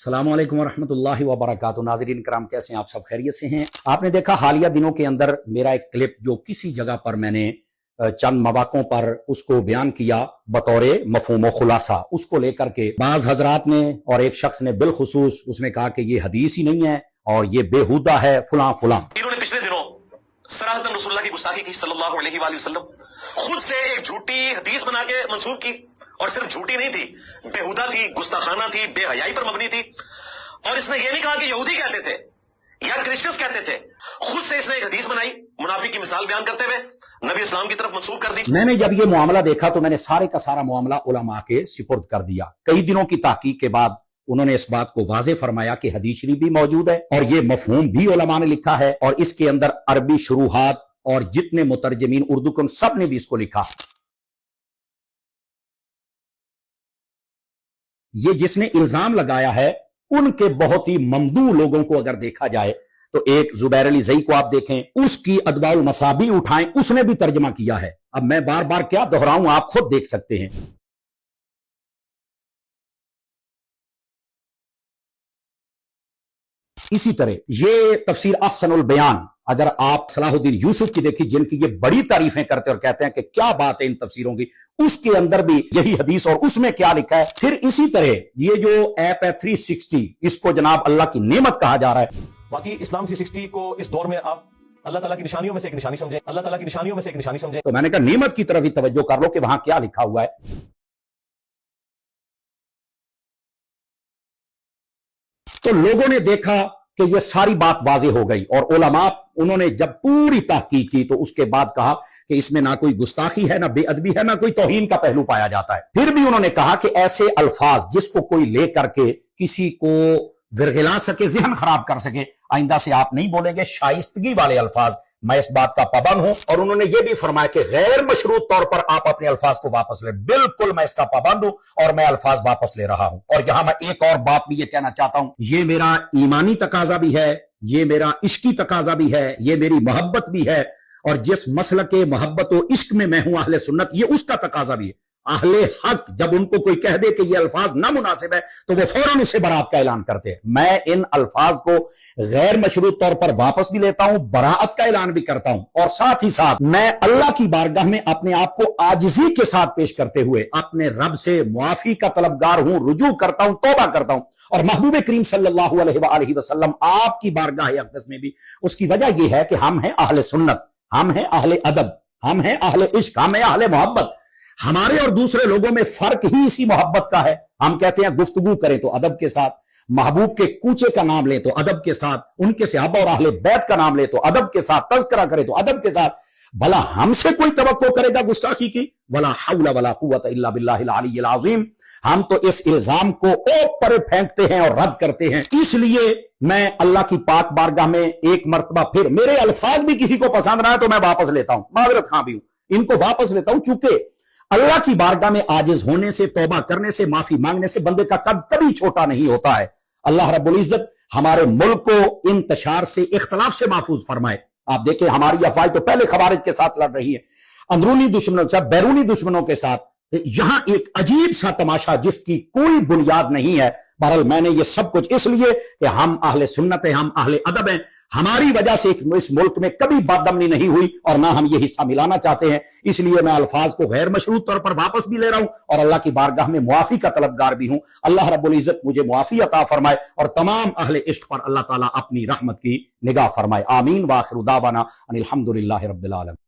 अस्सलाम वालेकुम वरहमतुल्लाहि वबरकातुहू। नाज़रीन करام, कैसे हैं आप सब? खैरियत से हैं? आपने देखा हालिया दिनों के अंदर मेरा एक क्लिप जो किसी जगह पर मैंने चंद मवाकों पर उसको बयान किया बतौर मफहूम खुलासा, उसको लेकर के बाज हजरात ने और एक शख्स ने बिलखुसूस उसने कहा कि ये हदीस ही नहीं है और ये बेहुदा है फलां फलां। इन्होंने पिछले दिनों सराहतन रसूलुल्लाह की गुस्ताखी की सल्लल्लाहु अलैहि वसल्लम, खुद से एक झूठी हदीस बना के मंसूब की, और सिर्फ झूठी नहीं थी, बेहुदा थी, गुस्ताखाना थी, बेहयाई पर मबनी थी। और इसने ये नहीं कहा कि यहूदी कहते थे या क्रिश्चियंस कहते थे, खुद से इसने एक हदीस बनाई, मुनाफिक की मिसाल बयान करते हुए नबी इस्लाम की तरफ मंसूब कर दी। मैंने जब ये मामला देखा तो मैंने सारे का सारा मामला उलमा के सिपुर्द कर दिया। कई दिनों की तहकीक के बाद उन्होंने इस बात को वाजे फरमाया कि हदीस शरीफ भी मौजूद है और ये मफहूम भी उलमा ने लिखा है, और इसके अंदर अरबी शुरूहात और जितने मुतरजमीन उर्दू के सब ने भी इसको लिखा। ये जिसने इल्जाम लगाया है उनके बहुत ही ममदू लोगों को अगर देखा जाए तो एक जुबैर अली ज़ई को आप देखें, उसकी अदवाउल मसाबी उठाएं, उसने भी तर्जमा किया है। अब मैं बार बार क्या दोहराऊं, आप खुद देख सकते हैं। इसी तरह ये तफसीर अहसनुल बयान, अगर आप सलाहुद्दीन यूसुफ की देखी, जिनकी ये बड़ी तारीफें करते और कहते हैं कि क्या बात है इन तफसीरों की, उसके अंदर भी यही हदीस और उसमें क्या लिखा है। फिर इसी तरह ये जो ऐप है 360, इसको जनाब अल्लाह की नेमत कहा जा रहा है। बाकी इस्लाम 360 को इस दौर में आप अल्लाह ताला की निशानियों में से एक निशानी समझें, अल्लाह ताला की निशानियों में से एक निशानी समझें। तो मैंने कहा नेमत की तरफ ही तवज्जो कर लो कि वहां क्या लिखा हुआ है। तो लोगों ने देखा कि ये सारी बात वाजे हो गई, और उलमा उन्होंने जब पूरी तहकीक की तो उसके बाद कहा कि इसमें ना कोई गुस्ताखी है, ना बेअदबी है, ना कोई तौहीन का पहलू पाया जाता है। फिर भी उन्होंने कहा कि ऐसे अल्फाज जिसको कोई ले करके किसी को विरगिला सके, जहन खराब कर सके, आइंदा से आप नहीं बोलेंगे। शाइस्तगी वाले अल्फाज, मैं इस बात का पाबंद हूं। और उन्होंने यह भी फरमाया कि गैर मशरूत तौर पर आप अपने अल्फाज को वापस ले। बिल्कुल मैं इसका पाबंद हूं और मैं अल्फाज वापस ले रहा हूं। और यहां मैं एक और बात भी ये कहना चाहता हूं, ये मेरा ईमानी तकाजा भी है, ये मेरा इश्की तकाजा भी है, ये मेरी मोहब्बत भी है, और जिस मसलक के मोहब्बत और इश्क में मैं हूं अहले सुन्नत, ये उसका तकाजा भी है। अहले हक जब उनको कोई कह दे कि ये अल्फाज नामुनासिब है तो वो फौरन उससे बरात का ऐलान करते हैं। मैं इन अल्फाज को गैर मशरूत तौर पर वापस भी लेता हूं, बराअत का ऐलान भी करता हूं, और साथ ही साथ मैं अल्लाह की बारगाह में अपने आप को आजिज़ी के साथ पेश करते हुए अपने रब से मुआफी का तलबगार हूं, रुजू करता हूं, तौबा करता हूं। और महबूब करीम सल्लल्लाहु अलैहि वसल्लम आपकी बारगाह अक़दस में भी उसकी वजह यह है कि हम हैं अहले सुन्नत, हम हैं अहले अदब, हम हैं अहले इश्क, हम हैं अहले मोहब्बत। हमारे और दूसरे लोगों में फर्क ही इसी मोहब्बत का है। हम कहते हैं गुफ्तगू करें तो अदब के साथ, महबूब के कूचे का नाम ले तो अदब के साथ, उनके सहाबा और अहले बैत का नाम ले तो अदब के साथ, तज़किरा करे तो अदब के साथ। भला हमसे कोई तवक्को करेगा गुस्ताखी की? वला हौला वला कुव्वता इल्ला बिल्लाहिल अलिय्यिल अज़ीम। हम तो इस इल्जाम को ऊपर फेंकते हैं और रद्द करते हैं। इसलिए मैं अल्लाह की पाक बारगाह में एक मर्तबा फिर, मेरे अल्फाज भी किसी को पसंद ना है तो मैं वापस लेता हूं, माजरत खां भी हूं, इनको वापस लेता हूं। चूंकि अल्लाह की बारगाह में आजिज होने से, तौबा करने से, माफी मांगने से बंदे का कद कभी छोटा नहीं होता है। अल्लाह रब्बुल इज्जत हमारे मुल्क को इंतशार से, इख्तलाफ से महफूज फरमाए। आप देखें हमारी अफवाह तो पहले खवारिज के साथ लड़ रही है, अंदरूनी दुश्मनों के साथ, बैरूनी दुश्मनों के साथ। यहां एक अजीब सा तमाशा जिसकी कोई बुनियाद नहीं है। बहरहाल मैंने ये सब कुछ इसलिए कि हम अहले सुन्नत हैं, हम अहले अदब हैं, हमारी वजह से इस मुल्क में कभी बदअमनी नहीं हुई और ना हम ये हिस्सा मिलाना चाहते हैं। इसलिए मैं अल्फाज को गैर मशरूत तौर पर वापस भी ले रहा हूं और अल्लाह की बारगाह में मुआफी का तलबगार भी हूं। अल्लाह रब्बुल इज्जत मुझे मुआफी अता फरमाए और तमाम अहले इश्क पर अल्लाह ताला अपनी रहमत की निगाह फरमाए। आमीन। व आखिरु दावाना अनिल हम्दुलिल्लाहि रब्बिल आलमीन।